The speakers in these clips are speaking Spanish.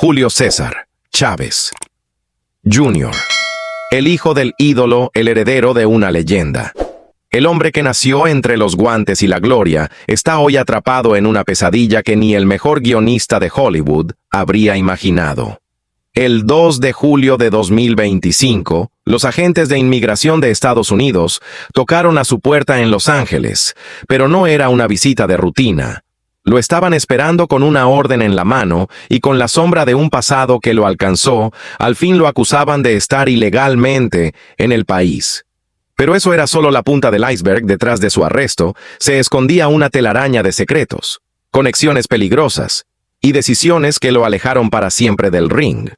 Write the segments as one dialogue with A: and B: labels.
A: Julio César Chávez Jr., el hijo del ídolo, el heredero de una leyenda. El hombre que nació entre los guantes y la gloria está hoy atrapado en una pesadilla que ni el mejor guionista de Hollywood habría imaginado. El 2 de julio de 2025, los agentes de inmigración de Estados Unidos tocaron a su puerta en Los Ángeles, pero no era una visita de rutina. Lo estaban esperando con una orden en la mano y con la sombra de un pasado que lo alcanzó. Al fin lo acusaban de estar ilegalmente en el país. Pero eso era solo la punta del iceberg. Detrás de su arresto se escondía una telaraña de secretos, conexiones peligrosas y decisiones que lo alejaron para siempre del ring.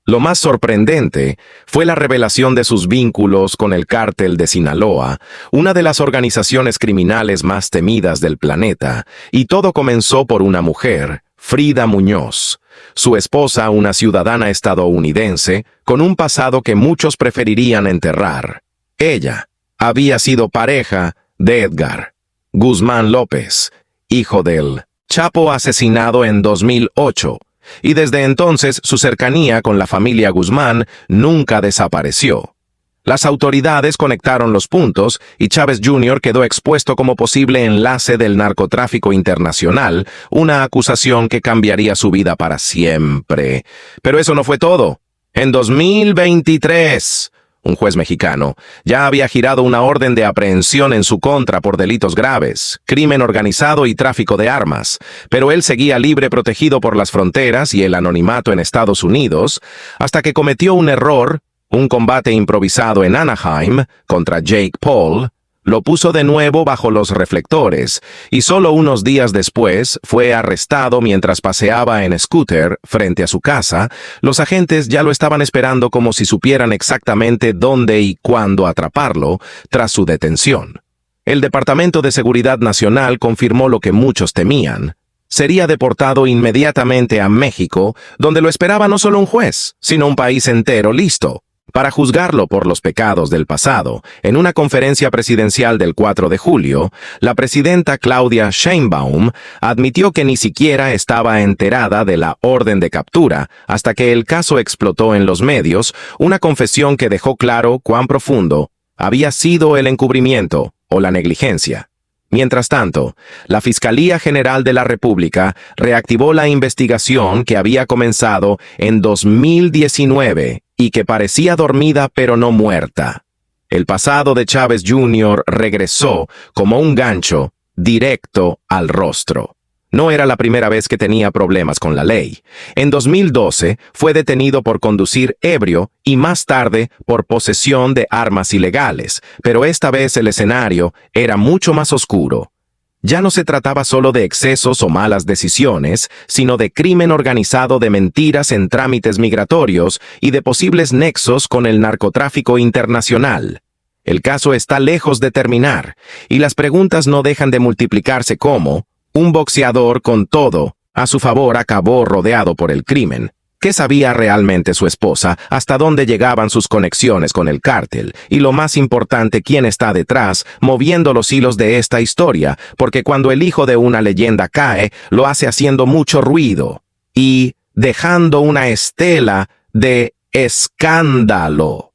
A: Lo más sorprendente fue la revelación de sus vínculos con el Cártel de Sinaloa, una de las organizaciones criminales más temidas del planeta, y todo comenzó por una mujer, Frida Muñoz, su esposa, una ciudadana estadounidense, con un pasado que muchos preferirían enterrar. Ella había sido pareja de Edgar Guzmán López, hijo del Chapo asesinado en 2008, y desde entonces su cercanía con la familia Guzmán nunca desapareció. Las autoridades conectaron los puntos y Chávez Jr. quedó expuesto como posible enlace del narcotráfico internacional, una acusación que cambiaría su vida para siempre. Pero eso no fue todo. En 2023... un juez mexicano ya había girado una orden de aprehensión en su contra por delitos graves, crimen organizado y tráfico de armas, pero él seguía libre, protegido por las fronteras y el anonimato en Estados Unidos, hasta que cometió un error. Un combate improvisado en Anaheim contra Jake Paul lo puso de nuevo bajo los reflectores, y solo unos días después fue arrestado mientras paseaba en scooter frente a su casa. Los agentes ya lo estaban esperando como si supieran exactamente dónde y cuándo atraparlo tras su detención. El Departamento de Seguridad Nacional confirmó lo que muchos temían. Sería deportado inmediatamente a México, donde lo esperaba no solo un juez, sino un país entero listo para juzgarlo por los pecados del pasado. En una conferencia presidencial del 4 de julio, la presidenta Claudia Sheinbaum admitió que ni siquiera estaba enterada de la orden de captura hasta que el caso explotó en los medios, una confesión que dejó claro cuán profundo había sido el encubrimiento o la negligencia. Mientras tanto, la Fiscalía General de la República reactivó la investigación que había comenzado en 2019 y que parecía dormida pero no muerta. El pasado de Chávez Jr. regresó como un gancho directo al rostro. No era la primera vez que tenía problemas con la ley. En 2012 fue detenido por conducir ebrio y más tarde por posesión de armas ilegales, pero esta vez el escenario era mucho más oscuro. Ya no se trataba solo de excesos o malas decisiones, sino de crimen organizado, de mentiras en trámites migratorios y de posibles nexos con el narcotráfico internacional. El caso está lejos de terminar, y las preguntas no dejan de multiplicarse. Como un boxeador con todo a su favor acabó rodeado por el crimen. ¿Qué sabía realmente su esposa? ¿Hasta dónde llegaban sus conexiones con el cártel? Y lo más importante, ¿quién está detrás, moviendo los hilos de esta historia? Porque cuando el hijo de una leyenda cae, lo hace haciendo mucho ruido y dejando una estela de escándalo,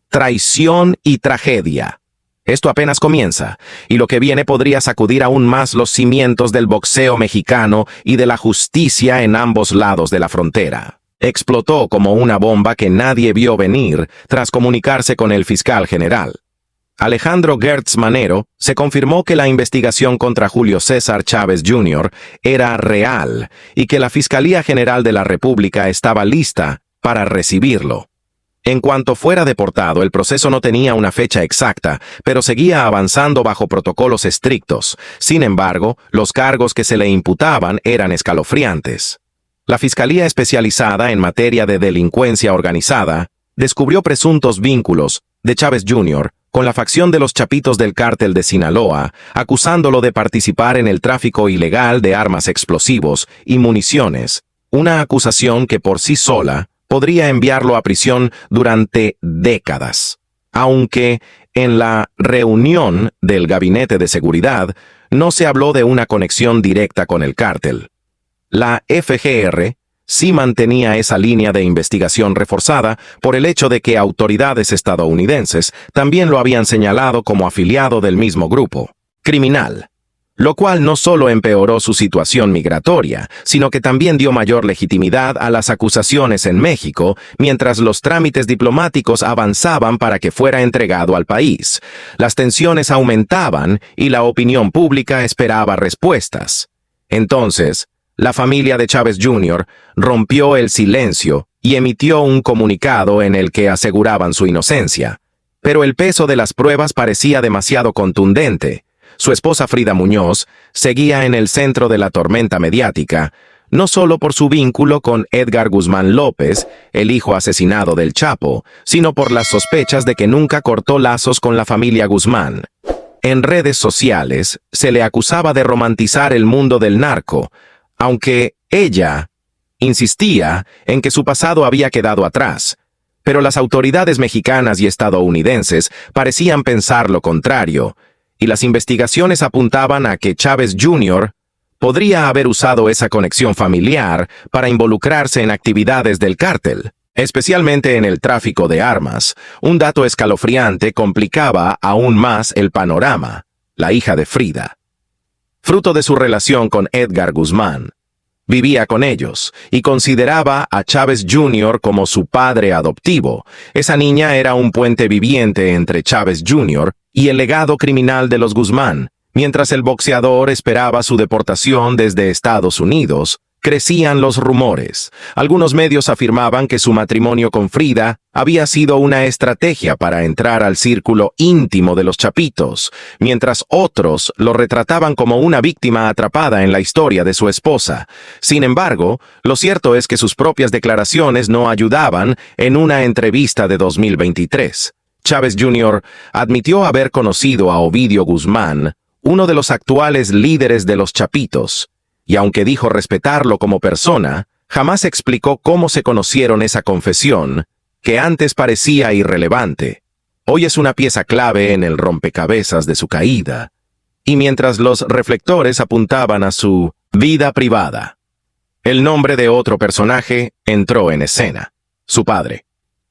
A: traición y tragedia. Esto apenas comienza, y lo que viene podría sacudir aún más los cimientos del boxeo mexicano y de la justicia en ambos lados de la frontera. Explotó como una bomba que nadie vio venir tras comunicarse con el fiscal general. Alejandro Gertz Manero se confirmó que la investigación contra Julio César Chávez Jr. era real y que la Fiscalía General de la República estaba lista para recibirlo. En cuanto fuera deportado, el proceso no tenía una fecha exacta, pero seguía avanzando bajo protocolos estrictos. Sin embargo, los cargos que se le imputaban eran escalofriantes. La Fiscalía Especializada en Materia de Delincuencia Organizada descubrió presuntos vínculos de Chávez Jr. con la facción de los Chapitos del Cártel de Sinaloa, acusándolo de participar en el tráfico ilegal de armas explosivos y municiones, una acusación que por sí sola podría enviarlo a prisión durante décadas. Aunque en la reunión del Gabinete de Seguridad no se habló de una conexión directa con el cártel. La FGR sí mantenía esa línea de investigación reforzada por el hecho de que autoridades estadounidenses también lo habían señalado como afiliado del mismo grupo criminal, lo cual no solo empeoró su situación migratoria, sino que también dio mayor legitimidad a las acusaciones en México, mientras los trámites diplomáticos avanzaban para que fuera entregado al país. Las tensiones aumentaban y la opinión pública esperaba respuestas. Entonces, la familia de Chávez Jr. rompió el silencio y emitió un comunicado en el que aseguraban su inocencia. Pero el peso de las pruebas parecía demasiado contundente. Su esposa Frida Muñoz seguía en el centro de la tormenta mediática, no solo por su vínculo con Edgar Guzmán López, el hijo asesinado del Chapo, sino por las sospechas de que nunca cortó lazos con la familia Guzmán. En redes sociales se le acusaba de romantizar el mundo del narco, aunque ella insistía en que su pasado había quedado atrás. Pero las autoridades mexicanas y estadounidenses parecían pensar lo contrario, y las investigaciones apuntaban a que Chávez Jr. podría haber usado esa conexión familiar para involucrarse en actividades del cártel, especialmente en el tráfico de armas. Un dato escalofriante complicaba aún más el panorama: la hija de Frida, fruto de su relación con Edgar Guzmán, vivía con ellos y consideraba a Chávez Jr. como su padre adoptivo. Esa niña era un puente viviente entre Chávez Jr. y el legado criminal de los Guzmán. Mientras el boxeador esperaba su deportación desde Estados Unidos, crecían los rumores. Algunos medios afirmaban que su matrimonio con Frida había sido una estrategia para entrar al círculo íntimo de los Chapitos, mientras otros lo retrataban como una víctima atrapada en la historia de su esposa. Sin embargo, lo cierto es que sus propias declaraciones no ayudaban. En una entrevista de 2023, Chávez Jr. admitió haber conocido a Ovidio Guzmán, uno de los actuales líderes de los Chapitos, y aunque dijo respetarlo como persona, jamás explicó cómo se conocieron. Esa confesión, que antes parecía irrelevante, hoy es una pieza clave en el rompecabezas de su caída. Y mientras los reflectores apuntaban a su vida privada, el nombre de otro personaje entró en escena: su padre,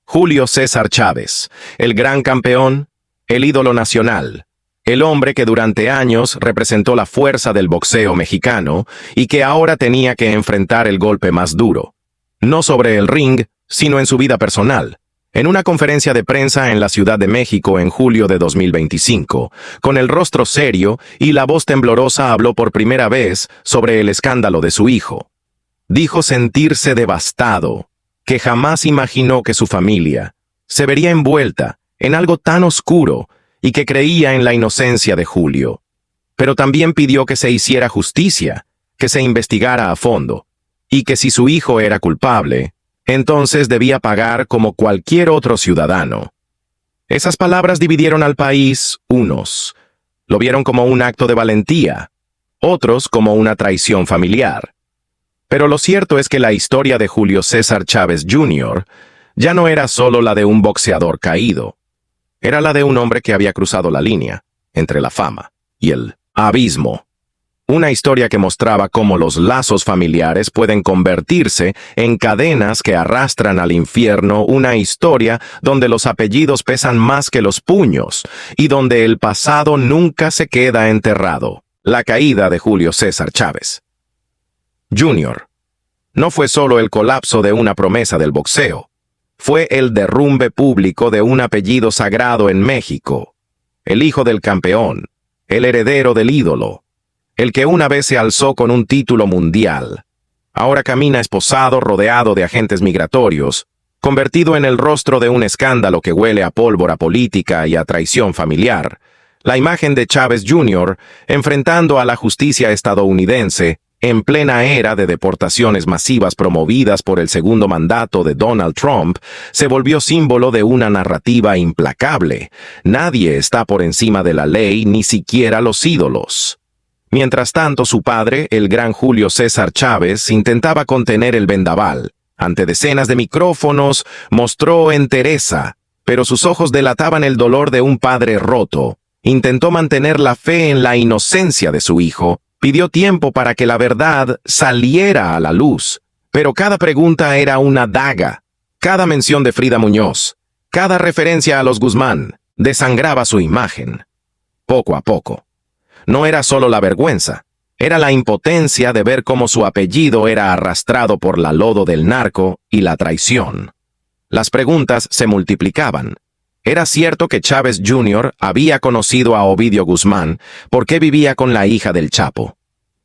A: Julio César Chávez, el gran campeón, el ídolo nacional, el hombre que durante años representó la fuerza del boxeo mexicano y que ahora tenía que enfrentar el golpe más duro, no sobre el ring, sino en su vida personal. En una conferencia de prensa en la Ciudad de México en julio de 2025, con el rostro serio y la voz temblorosa, habló por primera vez sobre el escándalo de su hijo. Dijo sentirse devastado, que jamás imaginó que su familia se vería envuelta en algo tan oscuro y que creía en la inocencia de Julio. Pero también pidió que se hiciera justicia, que se investigara a fondo, y que si su hijo era culpable, entonces debía pagar como cualquier otro ciudadano. Esas palabras dividieron al país. Unos lo vieron como un acto de valentía, otros como una traición familiar. Pero lo cierto es que la historia de Julio César Chávez Jr. ya no era solo la de un boxeador caído. Era la de un hombre que había cruzado la línea entre la fama y el abismo. Una historia que mostraba cómo los lazos familiares pueden convertirse en cadenas que arrastran al infierno. Una historia donde los apellidos pesan más que los puños y donde el pasado nunca se queda enterrado. La caída de Julio César Chávez Jr. no fue solo el colapso de una promesa del boxeo. Fue el derrumbe público de un apellido sagrado en México. El hijo del campeón, el heredero del ídolo, el que una vez se alzó con un título mundial. Ahora camina esposado, rodeado de agentes migratorios, convertido en el rostro de un escándalo que huele a pólvora política y a traición familiar. La imagen de Chávez Jr. enfrentando a la justicia estadounidense en plena era de deportaciones masivas promovidas por el segundo mandato de Donald Trump, se volvió símbolo de una narrativa implacable. Nadie está por encima de la ley, ni siquiera los ídolos. Mientras tanto, su padre, el gran Julio César Chávez, intentaba contener el vendaval. Ante decenas de micrófonos, mostró entereza, pero sus ojos delataban el dolor de un padre roto. Intentó mantener la fe en la inocencia de su hijo. Pidió tiempo para que la verdad saliera a la luz, Pero cada pregunta era una daga. Cada mención de Frida Muñoz, cada referencia a los Guzmán, desangraba su imagen. Poco a poco. No era solo la vergüenza, era la impotencia de ver cómo su apellido era arrastrado por la lodo del narco y la traición. Las preguntas se multiplicaban. ¿Era cierto que Chávez Jr. había conocido a Ovidio Guzmán? ¿Por qué vivía con la hija del Chapo?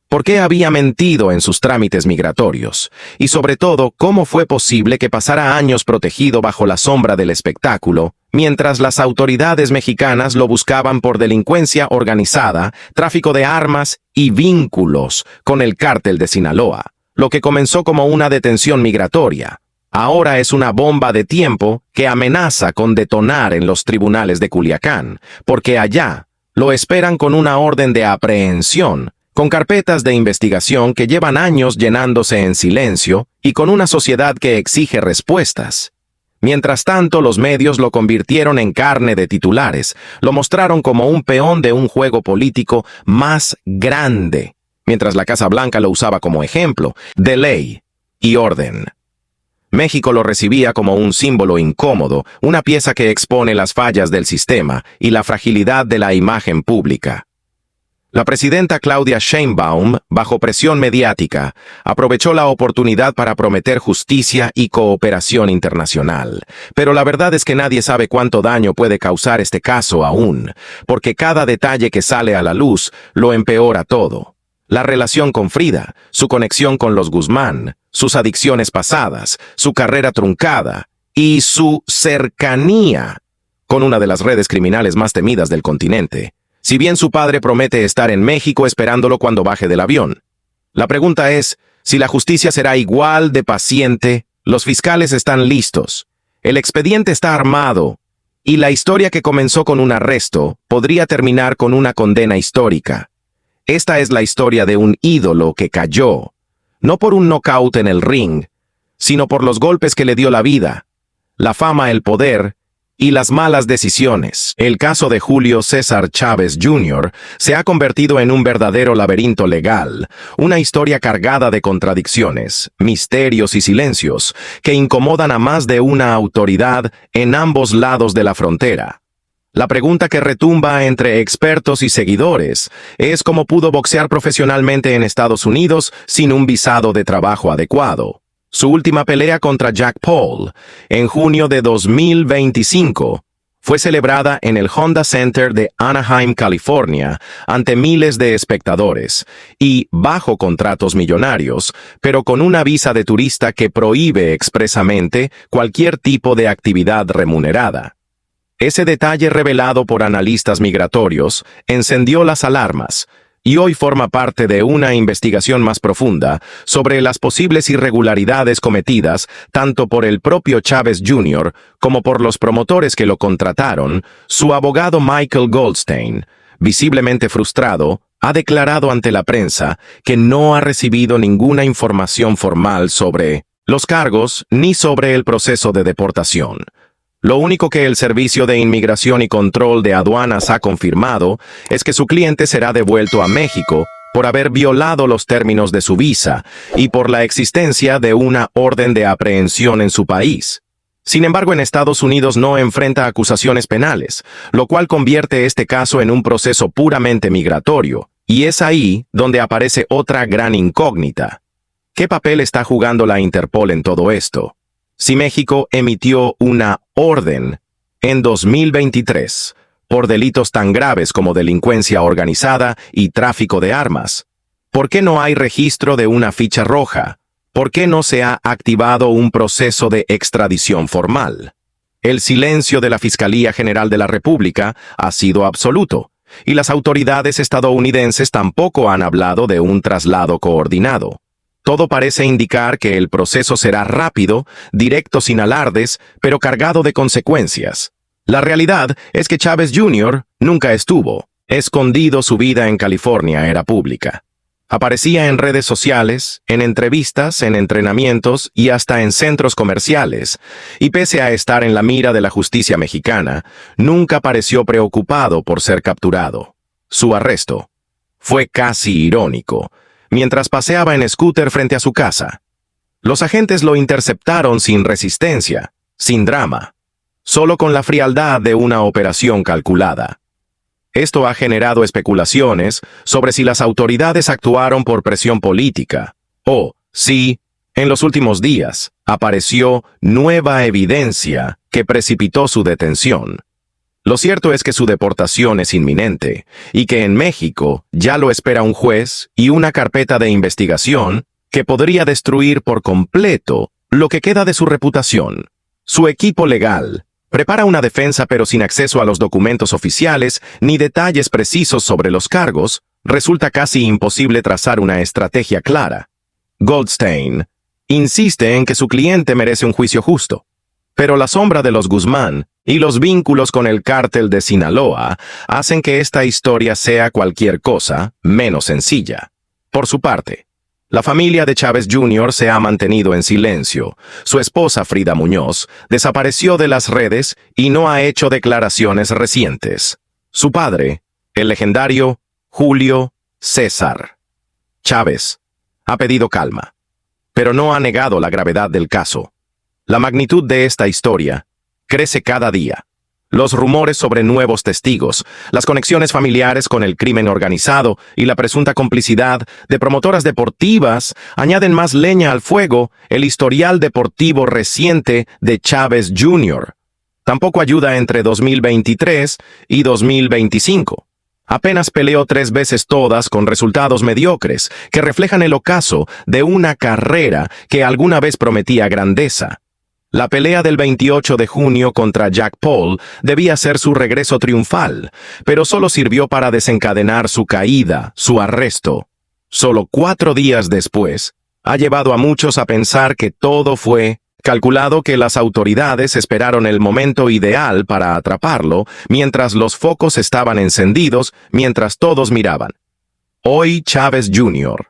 A: ¿Por qué había mentido en sus trámites migratorios? Y sobre todo, ¿cómo fue posible que pasara años protegido bajo la sombra del espectáculo, mientras las autoridades mexicanas lo buscaban por delincuencia organizada, tráfico de armas y vínculos con el cártel de Sinaloa? Lo que comenzó como una detención migratoria, ahora es una bomba de tiempo que amenaza con detonar en los tribunales de Culiacán, porque allá lo esperan con una orden de aprehensión, con carpetas de investigación que llevan años llenándose en silencio y con una sociedad que exige respuestas. Mientras tanto, los medios lo convirtieron en carne de titulares, lo mostraron como un peón de un juego político más grande, mientras la Casa Blanca lo usaba como ejemplo de ley y orden. México lo recibía como un símbolo incómodo, una pieza que expone las fallas del sistema y la fragilidad de la imagen pública. La presidenta Claudia Sheinbaum, bajo presión mediática, aprovechó la oportunidad para prometer justicia y cooperación internacional. Pero la verdad es que nadie sabe cuánto daño puede causar este caso aún, porque cada detalle que sale a la luz lo empeora todo. La relación con Frida, su conexión con los Guzmán, sus adicciones pasadas, su carrera truncada y su cercanía con una de las redes criminales más temidas del continente. Si bien su padre promete estar en México esperándolo cuando baje del avión. La pregunta es, si la justicia será igual de paciente, los fiscales están listos, el expediente está armado, y la historia que comenzó con un arresto podría terminar con una condena histórica. Esta es la historia de un ídolo que cayó, no por un nocaut en el ring, sino por los golpes que le dio la vida, la fama, el poder y las malas decisiones. El caso de Julio César Chávez Jr. se ha convertido en un verdadero laberinto legal, una historia cargada de contradicciones, misterios y silencios que incomodan a más de una autoridad en ambos lados de la frontera. La pregunta que retumba entre expertos y seguidores es cómo pudo boxear profesionalmente en Estados Unidos sin un visado de trabajo adecuado. Su última pelea contra Jack Paul, en junio de 2025, fue celebrada en el Honda Center de Anaheim, California, ante miles de espectadores, y bajo contratos millonarios, pero con una visa de turista que prohíbe expresamente cualquier tipo de actividad remunerada. Ese detalle revelado por analistas migratorios encendió las alarmas, y hoy forma parte de una investigación más profunda sobre las posibles irregularidades cometidas tanto por el propio Chávez Jr. como por los promotores que lo contrataron. Su abogado Michael Goldstein, visiblemente frustrado, ha declarado ante la prensa que no ha recibido ninguna información formal sobre los cargos ni sobre el proceso de deportación. Lo único que el Servicio de Inmigración y Control de Aduanas ha confirmado es que su cliente será devuelto a México por haber violado los términos de su visa y por la existencia de una orden de aprehensión en su país. Sin embargo, en Estados Unidos no enfrenta acusaciones penales, lo cual convierte este caso en un proceso puramente migratorio, y es ahí donde aparece otra gran incógnita. ¿Qué papel está jugando la Interpol en todo esto? Si México emitió una orden en 2023 por delitos tan graves como delincuencia organizada y tráfico de armas, ¿por qué no hay registro de una ficha roja? ¿Por qué no se ha activado un proceso de extradición formal? El silencio de la Fiscalía General de la República ha sido absoluto, y las autoridades estadounidenses tampoco han hablado de un traslado coordinado. Todo parece indicar que el proceso será rápido, directo sin alardes, pero cargado de consecuencias. La realidad es que Chávez Jr. nunca estuvo. Escondido, su vida en California era pública. Aparecía en redes sociales, en entrevistas, en entrenamientos y hasta en centros comerciales, y pese a estar en la mira de la justicia mexicana, nunca pareció preocupado por ser capturado. Su arresto fue casi irónico, mientras paseaba en scooter frente a su casa. Los agentes lo interceptaron sin resistencia, sin drama, solo con la frialdad de una operación calculada. Esto ha generado especulaciones sobre si las autoridades actuaron por presión política o si, en los últimos días, apareció nueva evidencia que precipitó su detención. Lo cierto es que su deportación es inminente y que en México ya lo espera un juez y una carpeta de investigación que podría destruir por completo lo que queda de su reputación. Su equipo legal prepara una defensa, pero sin acceso a los documentos oficiales ni detalles precisos sobre los cargos, resulta casi imposible trazar una estrategia clara. Goldstein insiste en que su cliente merece un juicio justo, pero la sombra de los Guzmán y los vínculos con el cártel de Sinaloa hacen que esta historia sea cualquier cosa menos sencilla. Por su parte, la familia de Chávez Jr. se ha mantenido en silencio. Su esposa Frida Muñoz desapareció de las redes y no ha hecho declaraciones recientes. Su padre, el legendario Julio César Chávez, ha pedido calma, pero no ha negado la gravedad del caso. La magnitud de esta historia crece cada día. Los rumores sobre nuevos testigos, las conexiones familiares con el crimen organizado y la presunta complicidad de promotoras deportivas añaden más leña al fuego. El historial deportivo reciente de Chávez Jr. tampoco ayuda entre 2023 y 2025. Apenas peleó 3 veces todas con resultados mediocres que reflejan el ocaso de una carrera que alguna vez prometía grandeza. La pelea del 28 de junio contra Jack Paul debía ser su regreso triunfal, pero solo sirvió para desencadenar su caída, su arresto. Solo 4 días después, ha llevado a muchos a pensar que todo fue calculado, que las autoridades esperaron el momento ideal para atraparlo, mientras los focos estaban encendidos, mientras todos miraban. Hoy Chávez Jr.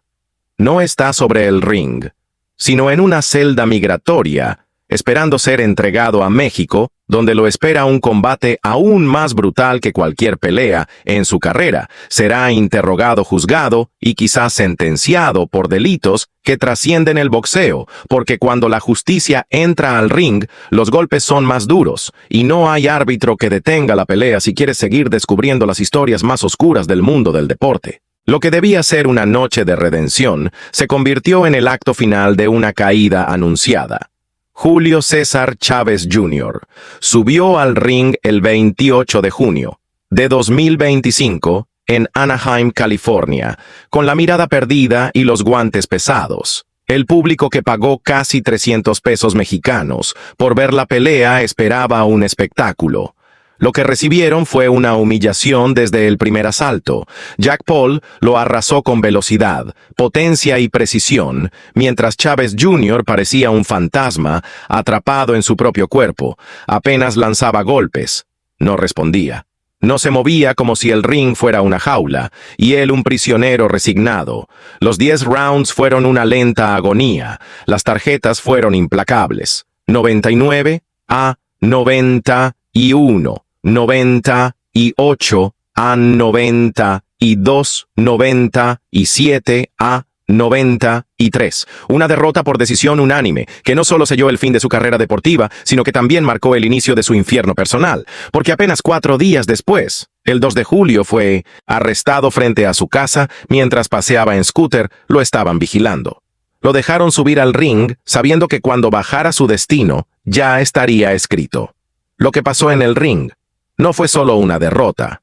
A: no está sobre el ring, sino en una celda migratoria, esperando ser entregado a México, donde lo espera un combate aún más brutal que cualquier pelea en su carrera. Será interrogado, juzgado y quizás sentenciado por delitos que trascienden el boxeo, porque cuando la justicia entra al ring, los golpes son más duros, y no hay árbitro que detenga la pelea si quiere seguir descubriendo las historias más oscuras del mundo del deporte. Lo que debía ser una noche de redención se convirtió en el acto final de una caída anunciada. Julio César Chávez Jr. subió al ring el 28 de junio de 2025 en Anaheim, California, con la mirada perdida y los guantes pesados. El público, que pagó casi 300 pesos mexicanos por ver la pelea, esperaba un espectáculo. Lo que recibieron fue una humillación desde el primer asalto. Jack Paul lo arrasó con velocidad, potencia y precisión, mientras Chávez Jr. parecía un fantasma atrapado en su propio cuerpo. Apenas lanzaba golpes. No respondía. No se movía, como si el ring fuera una jaula, y él un prisionero resignado. Los 10 rounds fueron una lenta agonía. Las tarjetas fueron implacables. 99 a 91. 98 a 92, 97 a 93. Una derrota por decisión unánime, que no solo selló el fin de su carrera deportiva, sino que también marcó el inicio de su infierno personal, porque apenas 4 días después, el 2 de julio, fue arrestado frente a su casa mientras paseaba en scooter. Lo estaban vigilando. Lo dejaron subir al ring, sabiendo que cuando bajara su destino, ya estaría escrito. Lo que pasó en el ring no fue solo una derrota,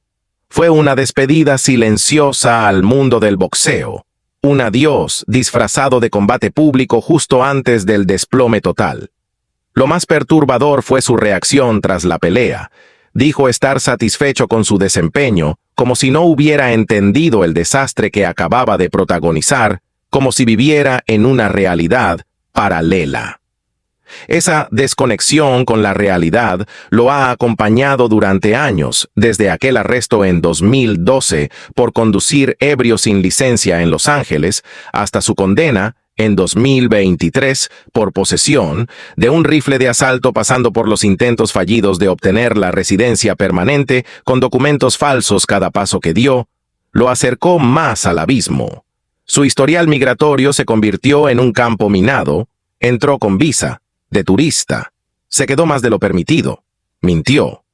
A: fue una despedida silenciosa al mundo del boxeo, un adiós disfrazado de combate público justo antes del desplome total. Lo más perturbador fue su reacción tras la pelea. Dijo estar satisfecho con su desempeño, como si no hubiera entendido el desastre que acababa de protagonizar, como si viviera en una realidad paralela. Esa desconexión con la realidad lo ha acompañado durante años, desde aquel arresto en 2012 por conducir ebrio sin licencia en Los Ángeles, hasta su condena en 2023 por posesión de un rifle de asalto, pasando por los intentos fallidos de obtener la residencia permanente con documentos falsos. Cada paso que dio lo acercó más al abismo. Su historial migratorio se convirtió en un campo minado, Entró con visa, de turista. Se quedó más de lo permitido. Mintió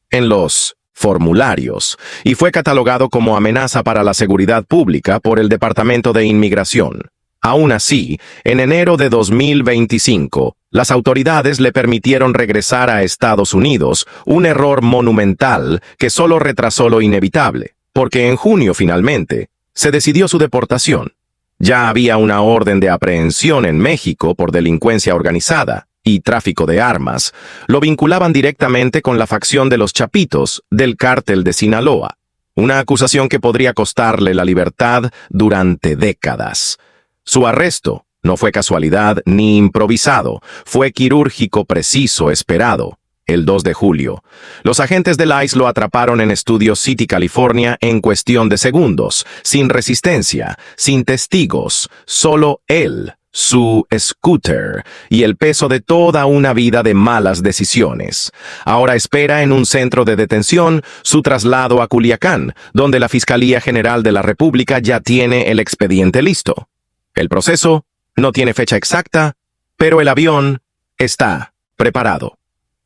A: en los formularios y fue catalogado como amenaza para la seguridad pública por el Departamento de Inmigración. Aún así, en enero de 2025, las autoridades le permitieron regresar a Estados Unidos, un error monumental que solo retrasó lo inevitable, porque en junio finalmente se decidió su deportación. Ya había una orden de aprehensión en México por delincuencia organizada y tráfico de armas. Lo vinculaban directamente con la facción de los Chapitos del cártel de Sinaloa, una acusación que podría costarle la libertad durante décadas. Su arresto no fue casualidad ni improvisado, fue quirúrgico preciso esperado. El 2 de julio, los agentes del ICE lo atraparon en Studio City, California, en cuestión de segundos, sin resistencia, sin testigos, solo él, su scooter y el peso de toda una vida de malas decisiones. Ahora espera en un centro de detención su traslado a Culiacán, donde la Fiscalía General de la República ya tiene el expediente listo. El proceso no tiene fecha exacta, pero el avión está preparado.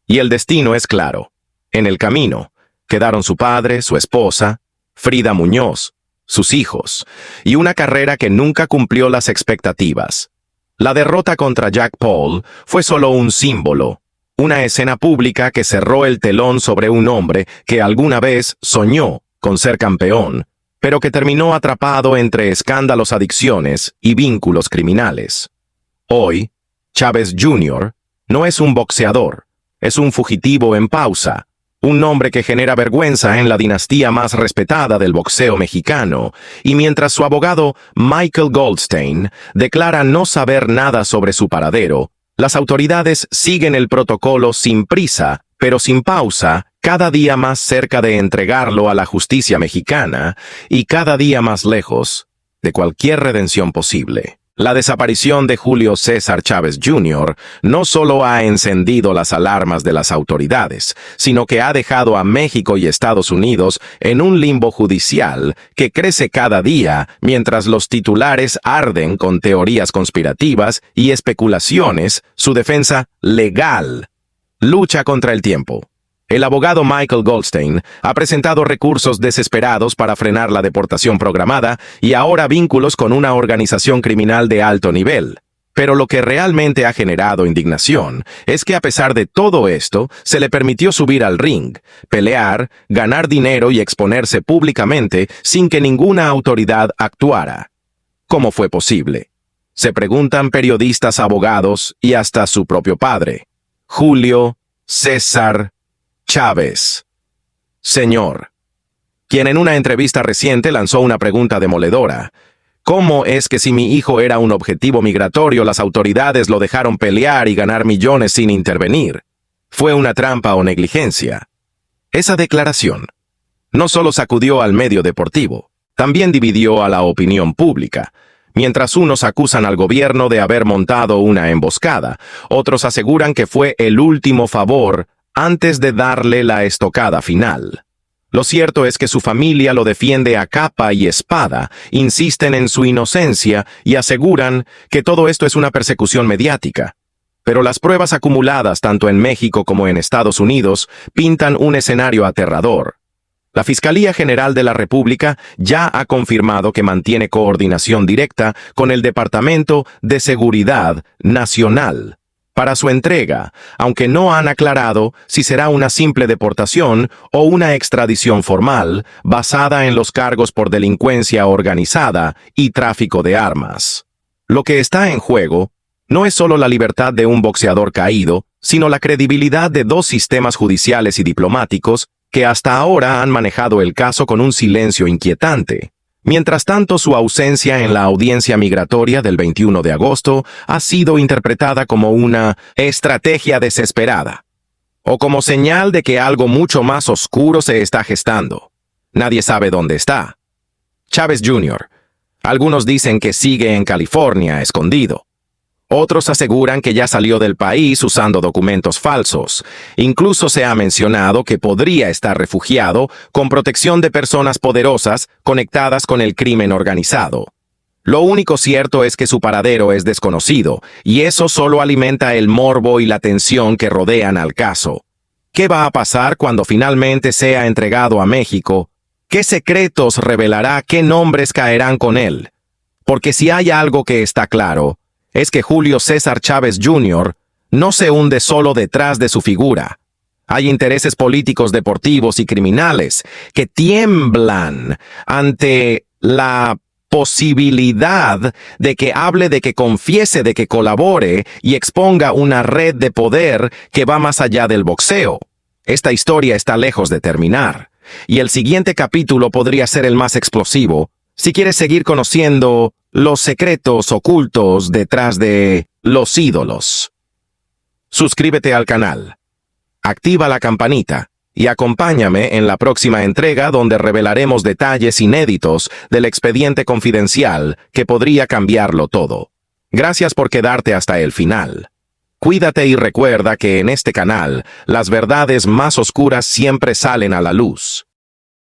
A: Y el destino es claro. En el camino quedaron su padre, su esposa, Frida Muñoz, sus hijos, y una carrera que nunca cumplió las expectativas. La derrota contra Jack Paul fue solo un símbolo, una escena pública que cerró el telón sobre un hombre que alguna vez soñó con ser campeón, pero que terminó atrapado entre escándalos, adicciones y vínculos criminales. Hoy, Chávez Jr. no es un boxeador, es un fugitivo en pausa, un nombre que genera vergüenza en la dinastía más respetada del boxeo mexicano, y mientras su abogado Michael Goldstein declara no saber nada sobre su paradero, las autoridades siguen el protocolo sin prisa, pero sin pausa, cada día más cerca de entregarlo a la justicia mexicana y cada día más lejos de cualquier redención posible. La desaparición de Julio César Chávez Jr. no solo ha encendido las alarmas de las autoridades, sino que ha dejado a México y Estados Unidos en un limbo judicial que crece cada día mientras los titulares arden con teorías conspirativas y especulaciones. Su defensa legal lucha contra el tiempo. El abogado Michael Goldstein ha presentado recursos desesperados para frenar la deportación programada y ahora vínculos con una organización criminal de alto nivel. Pero lo que realmente ha generado indignación es que a pesar de todo esto, se le permitió subir al ring, pelear, ganar dinero y exponerse públicamente sin que ninguna autoridad actuara. ¿Cómo fue posible? Se preguntan periodistas, abogados y hasta su propio padre. Julio César Chávez, señor, quien en una entrevista reciente lanzó una pregunta demoledora. ¿Cómo es que si mi hijo era un objetivo migratorio, las autoridades lo dejaron pelear y ganar millones sin intervenir? ¿Fue una trampa o negligencia? Esa declaración no solo sacudió al medio deportivo, también dividió a la opinión pública. Mientras unos acusan al gobierno de haber montado una emboscada, otros aseguran que fue el último favor antes de darle la estocada final. Lo cierto es que su familia lo defiende a capa y espada, insisten en su inocencia y aseguran que todo esto es una persecución mediática. Pero las pruebas acumuladas tanto en México como en Estados Unidos pintan un escenario aterrador. La Fiscalía General de la República ya ha confirmado que mantiene coordinación directa con el Departamento de Seguridad Nacional para su entrega, aunque no han aclarado si será una simple deportación o una extradición formal basada en los cargos por delincuencia organizada y tráfico de armas. Lo que está en juego no es solo la libertad de un boxeador caído, sino la credibilidad de dos sistemas judiciales y diplomáticos que hasta ahora han manejado el caso con un silencio inquietante. Mientras tanto, su ausencia en la audiencia migratoria del 21 de agosto ha sido interpretada como una estrategia desesperada, o como señal de que algo mucho más oscuro se está gestando. Nadie sabe dónde está Chávez Jr. Algunos dicen que sigue en California, escondido. Otros aseguran que ya salió del país usando documentos falsos. Incluso se ha mencionado que podría estar refugiado con protección de personas poderosas conectadas con el crimen organizado. Lo único cierto es que su paradero es desconocido, y eso solo alimenta el morbo y la tensión que rodean al caso. ¿Qué va a pasar cuando finalmente sea entregado a México? ¿Qué secretos revelará? ¿Qué nombres caerán con él? Porque si hay algo que está claro, es que Julio César Chávez Jr. no se hunde solo detrás de su figura. Hay intereses políticos, deportivos y criminales que tiemblan ante la posibilidad de que hable, de que confiese, de que colabore y exponga una red de poder que va más allá del boxeo. Esta historia está lejos de terminar, y el siguiente capítulo podría ser el más explosivo si quieres seguir conociendo los secretos ocultos detrás de los ídolos. Suscríbete al canal, activa la campanita y acompáñame en la próxima entrega donde revelaremos detalles inéditos del expediente confidencial que podría cambiarlo todo. Gracias por quedarte hasta el final. Cuídate y recuerda que en este canal las verdades más oscuras siempre salen a la luz.